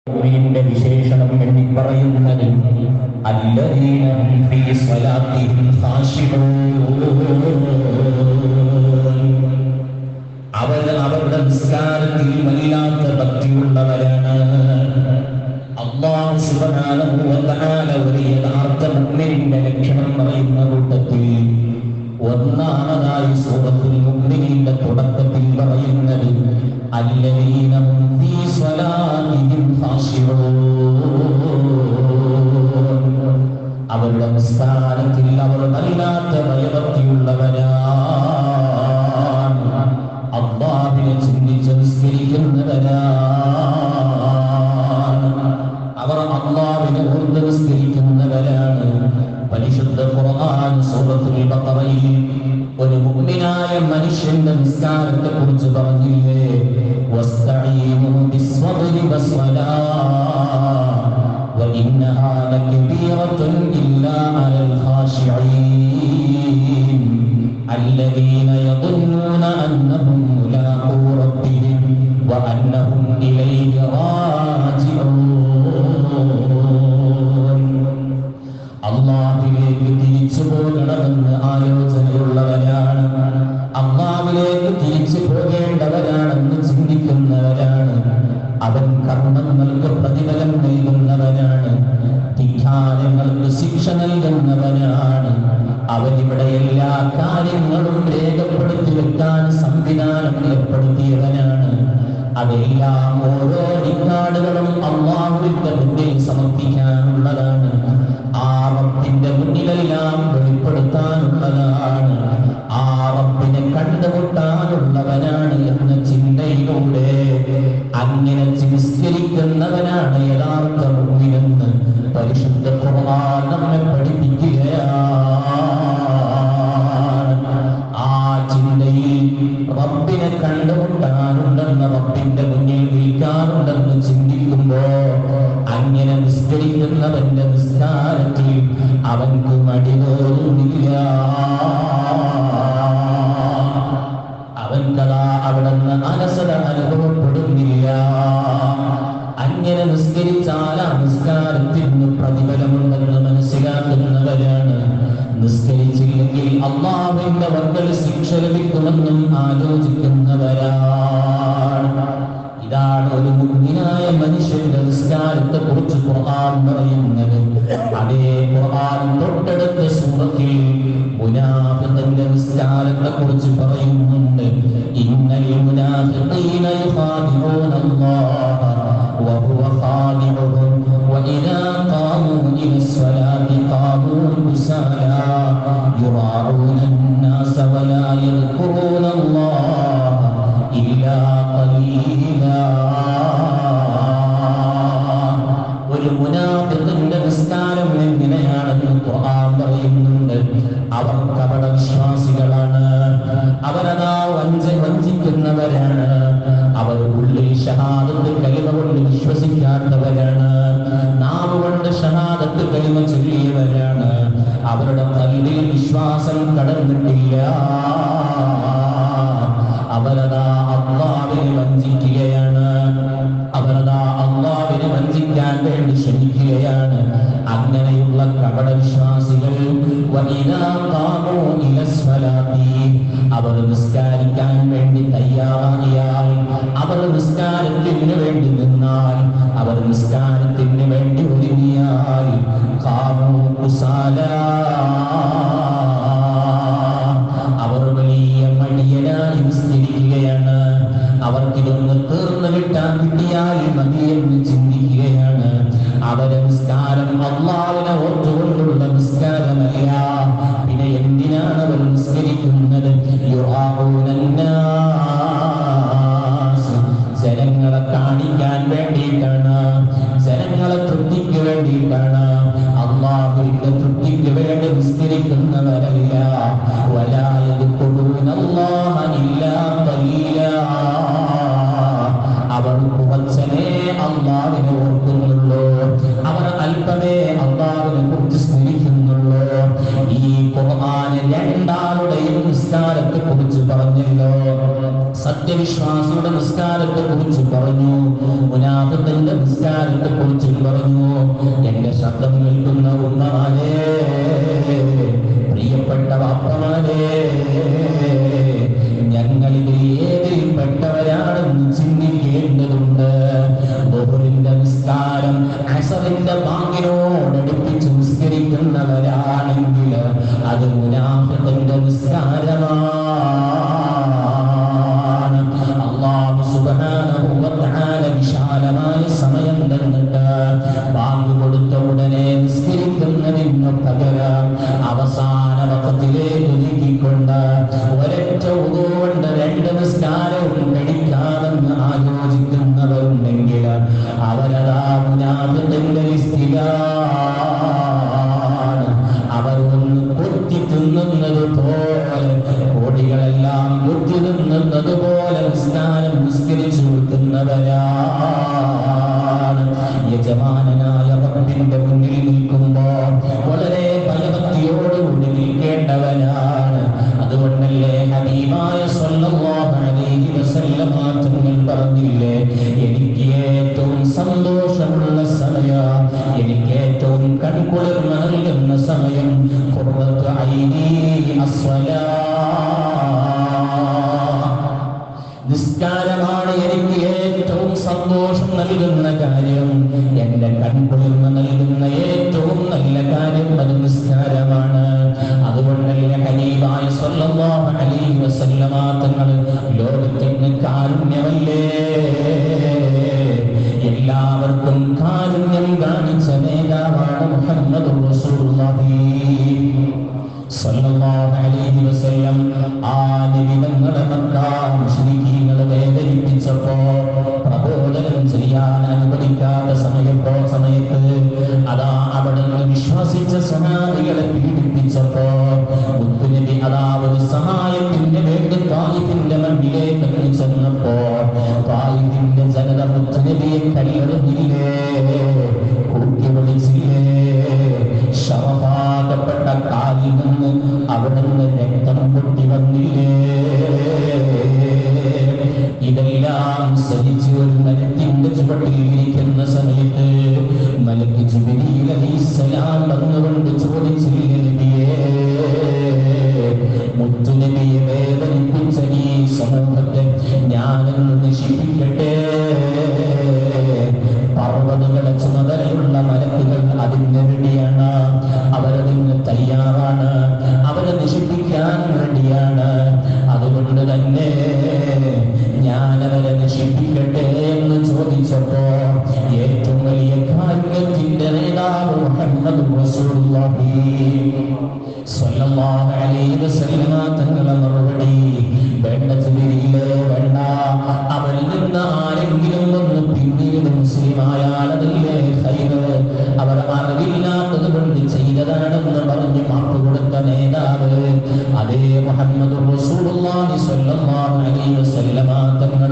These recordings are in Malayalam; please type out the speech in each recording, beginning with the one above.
മുഅ്മിനിന്റെ വിശേഷണം എണ്ണി പറയുന്നത് അല്ലദീന ഫീ സ്വലാത്തിഹിം ഖാശിഊൻ. അവരുടെ നിസ്കാരത്തിൽ വല്ലാത്ത ഭക്തിയുള്ളവരാണ്. അല്ലാഹു സുബ്ഹാനഹു വ തആല ഒരു യഥാർത്ഥ മുഅ്മിനിന്റെ ലക്ഷണം പറയുന്ന കൂട്ടത്തിൽ ഒന്നാമതായി സൂറത്തുൽ മുഅ്മിനീന്റെ തുടക്കത്തിൽ പറയുന്നത് അല്ലദീന ഫീ സ്വലാത്തിഹിം ഖാശിഊൻ. അവരുടെ നിസ്കാരത്തിൽ അവർ വല്ലാത്ത ഭയഭക്തിയുള്ളവരാണ്. അല്ലാഹുവിനെ ചിന്തിച്ച് നിസ്കരിക്കുന്നവരാണ്. അവർ അല്ലാഹുവിനെ ഓർത്ത് നിസ്കരിക്കുന്നവരാണ്. പരിശുദ്ധ ഖുർആൻ സൂറത്തുൽ ബഖറയിൽ ഒരു മുഅ്മിനായ മനുഷ്യന്റെ നിസ്കാരത്തെ കുറിച്ച് പറഞ്ഞില്ലേ, വസ്തഈനു ബിസ്സബ്രി വസ്സലാഹ് വഇന്നഹാ ലകബീറത്തുൻ ഇല്ലാ അലൽ ഖാശിഈൻ അല്ലദീന യظنون അന്നഹും മുലാഖൂ റബ്ബിഹിം വഅന്നഹും ഇലൈഹി റാജിഊൻ. അല്ലാഹുവിലേക്ക് തിരിച്ചു പോകണമെന്ന് ആലോചനയുള്ളവരാണ്. അല്ലാഹുവിലേക്ക് തിരിച്ചു പോകേണ്ടവരാണെന്ന് ചിന്തിക്കുന്നവരാണ്. അവൻ കർമ്മങ്ങൾക്ക് പ്രതിഫലം നൽകുന്നവനാണ്. ധിക്കാരങ്ങൾക്ക് ശിക്ഷ നൽകുന്നവനാണ്. അവരിവിടെ എല്ലാ കാര്യങ്ങളും രേഖപ്പെടുത്തി വെക്കാൻ സംവിധാനം ഏർപ്പെടുത്തിയവനാണ്. അതെല്ലാം ഓരോ റിക്കാർഡുകളും അല്ലാഹുവിന്റെ മുന്നിൽ സമർപ്പിക്കാനുള്ളതാണ്. ആ റബ്ബിന്റെ മുന്നിലെല്ലാം വെളിപ്പെടുത്താനുള്ളതാണ്. ആ റബ്ബിനെ കണ്ടുമുട്ടാനുള്ളവനാണ് എന്ന ചിന്തയിലൂടെ അങ്ങനെ നിസ്കരിക്കുന്നവനാണ് യഥാർത്ഥ മുഅ്മിനെന്ന് പരിശുദ്ധ ഖുർആൻ നമ്മെ പഠിപ്പിക്കുകയാണ്. ആ ചിന്തയിൽ റബ്ബിനെ കണ്ടുമുട്ടാനുണ്ടെന്ന്, റബ്ബിന്റെ മുന്നിൽ നിൽക്കാനുണ്ടെന്ന് ചിന്തിക്കുമ്പോ അങ്ങനെ നിസ്കരിക്കുന്നവന്റെ നിസ്കാരത്തിൽ അവൻക്ക് മടി തോന്നുന്നില്ല. അവൻകതാ അവിടുന്ന് അലസത അനുഭവപ്പെടുന്നില്ല. അങ്ങനെ നിസ്കരിച്ചാൽ ആ നിസ്കാരത്തിന് പ്രതിഫലമുണ്ടെന്ന് മനസ്സിലാക്കുന്നവരാണ്. നിസ്കരിച്ചില്ലെങ്കിൽ അല്ലാഹുവിന്റെ വക്കൽ ശിക്ഷ ലഭിക്കുമെന്നും ആലോചിക്കുന്നവരാണ്. ഇതാണ് ഒരു മുഅ്മിനായ മനുഷ്യന്റെ നിസ്കാരത്തെ കുറിച്ച് ഖുർആൻ പറയുന്നത്. അതേ ഖുർആൻ തൊട്ടടുത്ത സൂറത്തിൽ മുനാഫിഖിന്റെ നിസ്കാരത്തെ കുറിച്ച് പറയുന്നുണ്ട്. ഇന്നൽ മുനാഫിഖീന യുഖാദിഊന അല്ലാഹ വഹുവ ഖാദിഉഹും വഇദാ ഖാമൂ ഇലസ്സലാത്തി ഖാമൂ കുസാലാ യുറാഊന അന്നാസ വലാ യദ്കുറൂന അല്ലാഹ ഇല്ലാ ഖലീലാ. ഒരു മുനാഫിഖിന്റെ നിസ്കാരം എങ്ങനെയാണെന്ന് ഖുർആൻ പറയുന്നുണ്ട്. അവർ കപട വിശ്വാസികളാണ്. അവരതാ വഞ്ചിക്കുന്നവരാണ്. അവർ ഉള്ളിൽ ഷഹാദത്ത് കലിമ കൊണ്ട് വിശ്വസിക്കാത്തവരാണ്. നാവ് കൊണ്ട് ഷഹാദത്ത് കലിമ ചൊല്ലിയവരാണ്. അവരുടെ ഖൽബിൽ വിശ്വാസം കടന്നിട്ടില്ല. അവരതാ അല്ലാഹുവിനെ വഞ്ചിക്കുകയാണ്. അവരതാ അല്ലാഹുവിനെ വഞ്ചിക്കാൻ വേണ്ടി ശ്രമിക്കുകയാണ്. അങ്ങനെയുള്ള കപട വിശ്വാസികൾ അവർ നിസ്കാരിക്കാൻ വേണ്ടി തയ്യാറായാൽ, അവർ നിസ്കാരത്തിന് വേണ്ടി നിന്നാൽ, അവർ നിസ്കാരത്തിന് വേണ്ടി ഒരുങ്ങിയാൽ അവർ വലിയ മടിയനായി നിസ്കരിക്കുകയാണ്. അവർക്കിതൊന്ന് തീർന്നു കിട്ടിയാൽ മതിയെന്ന് ചിന്തിക്കുകയാണ്. അവരെ നിസ്കാരം അല്ലാഹുവിനെ ഓർത്തുകൊണ്ടുള്ള നിസ്കാരമല്ല. പിന്നെ എന്തിനാണ് അവർ നിസ്കരിക്കുന്നത്? ജനങ്ങളെ കാണിക്കാൻ വേണ്ടിയിട്ടാണ്, ജനങ്ങളെ തൃപ്തിക്ക് വേണ്ടിയിട്ടാണ്. അല്ലാഹുവിന്റെ തൃപ്തിക്ക് വേണ്ടി നിസ്കരിക്കുന്നവരല്ല. വലാ യദ്കുറൂന അല്ലാഹ ഇല്ലാ ഖലീലാ. അവർ കുറച്ചനെ അല്ലാഹുവിനെ ഓർക്കുന്നുള്ളൂ. അവർ അല്പമേ അല്ലാഹുവിനെ കുറിച്ച് സ്മരിക്കുന്നുള്ളൂ. ഈ ഖുർആൻ രണ്ടാളുടെയും നിസ്കാരത്തെ കുറിച്ച് പറഞ്ഞല്ലോ. സത്യ സത്യവിശ്വാസിയുടെ നിസ്കാരത്തെ കുറിച്ച് പറഞ്ഞു, മുനാഫിഖിന്റെ നിസ്കാരത്തെ കുറിച്ച് പറഞ്ഞു. എന്റെ ശബ്ദം കേൾക്കുന്ന ഉമ്മമാരെ, പ്രിയപ്പെട്ട വാപ്പമാരെ, ഞങ്ങളിൽ ഏതിൽ പെട്ടവരാണെന്ന് ചിന്തിക്കേണ്ടതുണ്ട്. ദുഹറിന്റെ നിസ്കാരം അസറിന്റെ ബാങ്കിനോടടുപ്പിച്ച് നിസ്കരിക്കുന്നവരാണെങ്കിൽ അത് മുനാഫിഖിന്റെ നിസ്കാരമാണ്. അല്ലാഹു സുബ്ഹാനഹു വ തആല വിശാലമായ സമയം തന്നിട്ട് ബാങ്ക് കൊടുത്ത ഉടനെ നിസ്കരിക്കുന്നതിന് പകരം അവസാന വഖത്തിലേക്ക് നീക്കിക്കൊണ്ട് ഒരൊറ്റ ഉദു കൊണ്ട് രണ്ട് നിസ്കാരവും കഴിക്കാമെന്ന് ആലോചിക്കുന്നവരുണ്ടെങ്കിൽ അവരതാ മുനാഫിഖിന്റെ ലിസ്റ്റിലാണ്. അവർ ഒന്ന് കൊത്തി തിന്നുന്നത് പോലെ, കോടികളെല്ലാം കൊത്തി തിന്നുന്നത് പോലെ നിസ്കാരം നിസ്കരിച്ചു കൊടുക്കുന്നവരാണ്. യജമാനനായ റബ്ബിന്റെ മുന്നിൽ നിൽക്കുമ്പോൾ വളരെ ഭയഭക്തിയോടുകൂടി നിൽക്കേണ്ടവനാണ്. അതുകൊണ്ടല്ലേ ഹബീബായ സ്വല്ലല്ലാഹു അലൈഹി വസല്ലം തങ്ങൾ പറഞ്ഞില്ലേ, എനിക്ക് ഏറ്റവും സന്തോഷമുള്ള സമയം, എനിക്ക് ഏറ്റവും കൺകുളിർമ നൽകുന്ന സമയം ഖുർറത്തു ഐനി അസ്സലാത്ത്, നിസ്കാരമാണ് എനിക്ക് ഏറ്റവും സന്തോഷം നൽകുന്ന കാര്യം. എന്റെ കൺകുളിർമ നൽകുന്ന ഏറ്റവും നല്ല കാര്യം അത് നിസ്കാരമാണ്. അതുകൊണ്ടല്ലേ ഹബീബായ സ്വല്ലല്ലാഹു അലൈഹി വസല്ലം തങ്ങൾ ലോകത്തിന് കാരുണ്യമല്ലേ, എല്ലാവർക്കും കാരുണ്യം കാണിച്ച നേതാവാണ് മുഹമ്മദുർ റസൂലുള്ളാഹി സ്വല്ലല്ലാഹു അലൈഹി വസല്ലം. ആ നബിതങ്ങളെ മക്ക മുശ്രിക്കീങ്ങളെ വേദനിപ്പിച്ചപ്പോ, പ്രബോധനം ചെയ്യാൻ അനുവദിക്കാത്ത സമയത്ത് അതാ അവിടുന്ന് വിശ്വസിച്ച സ്വഹാബികളെ പീഡിപ്പിച്ചപ്പോ മുത്തുനബി അതാ ഒരു സഹായത്തിന്റെ വേണ്ടി തായിഫിന്റെ മണ്ണിലേക്ക് ചെന്നപ്പോ തായിഫിന്റെ ജനത മുത്തുനബിയെ കല്ലെറിഞ്ഞില്ലേ, കൂട്ടി വിളിച്ചില്ലേ, ശവപാകപ്പെട്ട കാലിൽ നിന്ന് അവിടുന്ന് രക്തം പൊട്ടി വന്നില്ലേ. ഇതെല്ലാം സഹിച്ച് ഒരു മരത്തിന്റെ ചുവട്ടിൽ ഇരിക്കുന്ന സമയത്ത് മലക്ക് ജിബ്രീൽ അലൈഹിസ്സലാം വന്നുകൊണ്ട് ചോദിച്ചില്ലേ, നബിയേ, മുത്തുനബിയെ വേദനിപ്പിച്ച ഈ സമൂഹത്തെ ഞാനൊന്ന് നശിപ്പിക്കട്ടെ? പർവ്വതങ്ങളെ ചുമതലയുള്ള മലക്കുകൾ അതിന് വേണ്ടിയാണ്, അവരതിന് തയ്യാറാണ്, അവരെ നശിപ്പിക്കാൻ വേണ്ടിയാണ്. അതുകൊണ്ട് തന്നെ ഞാനവരെ നശിപ്പിക്കട്ടെ എന്ന് ചോദിച്ചപ്പോ ഏറ്റവും വലിയ കാരുണ്യത്തിന്റെ നേതാവ് മുഹമ്മദ് റസൂലുള്ളാഹി സ്വല്ലല്ലാഹു അലൈഹി വസല്ലം തങ്ങളുടെ മറുപടി, വേണ്ട ജിബ്രീലേ, വേണ്ട. അവരിൽ നിന്ന് ആരെങ്കിലും ഒന്ന് പിന്നീട് മുസ്ലിമായാലതല്ലേ ഖൈറ്, അവർ അറിവില്ലാത്തത് കൊണ്ട് ചെയ്തതാണെന്ന് പറഞ്ഞ് മാപ്പ് കൊടുത്ത നേതാവ് അതേ മുഹമ്മദ് റസൂലുള്ളാഹി സ്വല്ലല്ലാഹു അലൈഹി വസല്ലം തങ്ങൾ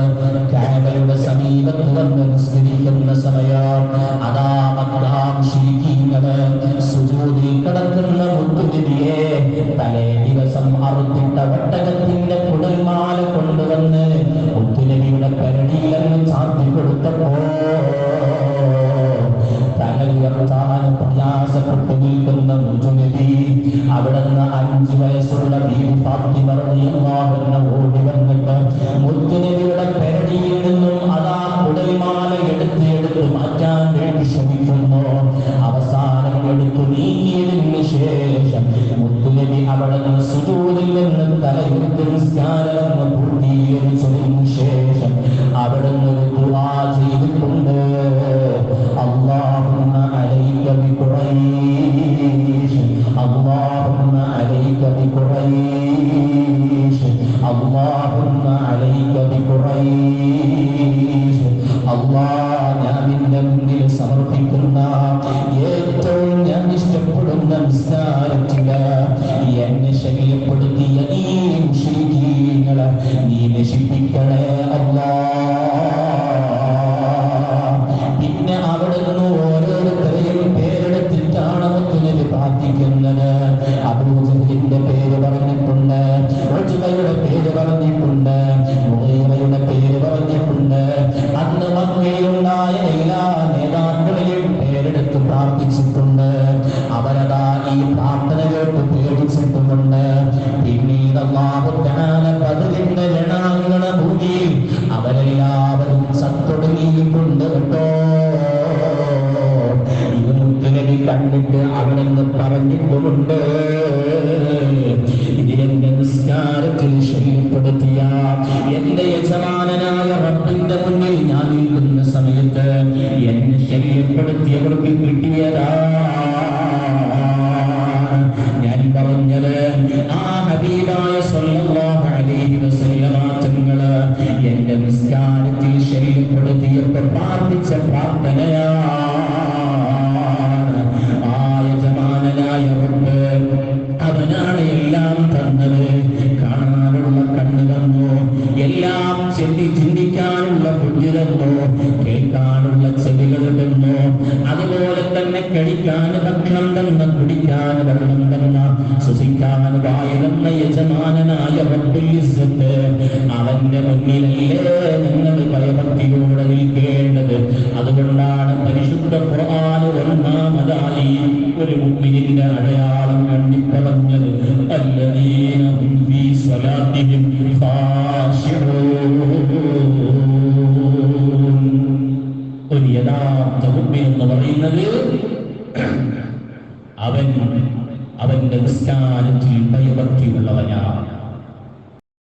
കഅബയുടെ സമീപത്ത് വന്ന് നിസ്കരിക്കുന്ന സമയം അതാ മക്ക മുശ്രിക്കീങ്ങള് സുജൂദിൽ കിടക്കുന്ന മുത്തുനബിയെ തലേ ദിവസം അറുത്തിട്ട ഒട്ടകത്തിന്റെ കുടൽമാല കൊണ്ടുവന്ന് മുത്തുനബിയുടെ കരടിയിലങ്ങ് ചാർത്തി കൊടുത്തപ്പോ തലയുയർത്താൻ പ്രയാസപ്പെട്ടു നിൽക്കുന്ന മുത്തുനബി അവിടുന്ന് 5 വയസ്സുള്ള ബീവി ഫാത്തിമ റളിയല്ലാഹു അൻഹ ഓടി വന്നിട്ട് മുത്തുനബിയുടെ കരടിയിൽ നിന്നും അതാ കുടൽമാല എടുത്ത് മാറ്റാൻ വേണ്ടി ശ്രമിക്കുന്നു. അവസാനം എടുത്തു നീക്കിയതിന് ശേഷം മുത്തുനബി അവിടുന്ന് സുജൂദിൽ നിന്ന് തലയുയർത്തി നിസ്കാരം പൂർത്തീകരിച്ചതിനു ശേഷം അവിടുന്ന് ദുആ ചെയ്തിട്ടുണ്ട്, അല്ലാഹുമ്മ അലൈക ബിഖുറൈശ്, അല്ലാഹുമ്മ അലൈക ബിഖുറൈശ്, അല്ലാഹുമ്മ അലൈക ബിഖുറൈശ്. അല്ലാഹ്, ഞാൻ നിന്റെ മുന്നിൽ സമർപ്പിക്കുന്ന ഏറ്റവും ഞാൻ ഇഷ്ടപ്പെടുന്ന നിസ്കാരത്തില് എന്നെ ശല്യപ്പെടുത്തിയ ഈ മുശ്രിക്കീങ്ങളെ നീ നശിപ്പിക്കണേ. എന്നെ ശല്യപ്പെടുത്തിയവർക്ക് കിട്ടിയതാ. ഞാൻ പറഞ്ഞത് ആ ഹബീബായ സ്വല്ലല്ലാഹു അലൈഹി വസല്ലമ തങ്ങള് എന്റെ നിസ്കാരത്തിൽ ശല്യപ്പെടുത്തിയപ്പോൾ പ്രാർത്ഥിച്ച പ്രാർത്ഥനയാണ്. ആ യജമാനനായ റബ്ബ് അവനാണ് എല്ലാം തന്നത്. കാണാനുള്ള കണ്ണ് തന്നു, എല്ലാം ചിന്തിക്കാനുള്ള ബുദ്ധി തന്നു, കേൾക്കാനുള്ള ചെവികൾ തന്നു, അതുപോലെ തന്നെ കഴിക്കാൻ ഭക്ഷണം തന്ന, കുടിക്കാൻ വെള്ളം തന്ന, ശ്വസിക്കാൻ വായു തന്ന യജമാനനായ റബ്ബുൽ ഇസ്സത്ത് അവന്റെ മുന്നിലല്ലേ നിങ്ങൾ ഭയഭക്തിയോടെ നിൽക്കേണ്ടത്. അതുകൊണ്ടാണ് പരിശുദ്ധ ഖുർആൻ ഒന്നാമതായി ഒരു മുഅ്മിനിന്റെ അടയാളം കണ്ടിപ്പറഞ്ഞത് അല്ലദീന ഹും ഫീ സ്വലാത്തിഹിം ഖാശിഊൻ. ഒരു യഥാർത്ഥ മുഅ്മിൻ എന്ന് പറയുന്നത് അവന്റെ നിസ്കാരത്തിൽ ഭയഭക്തിയുള്ളവനാണ്.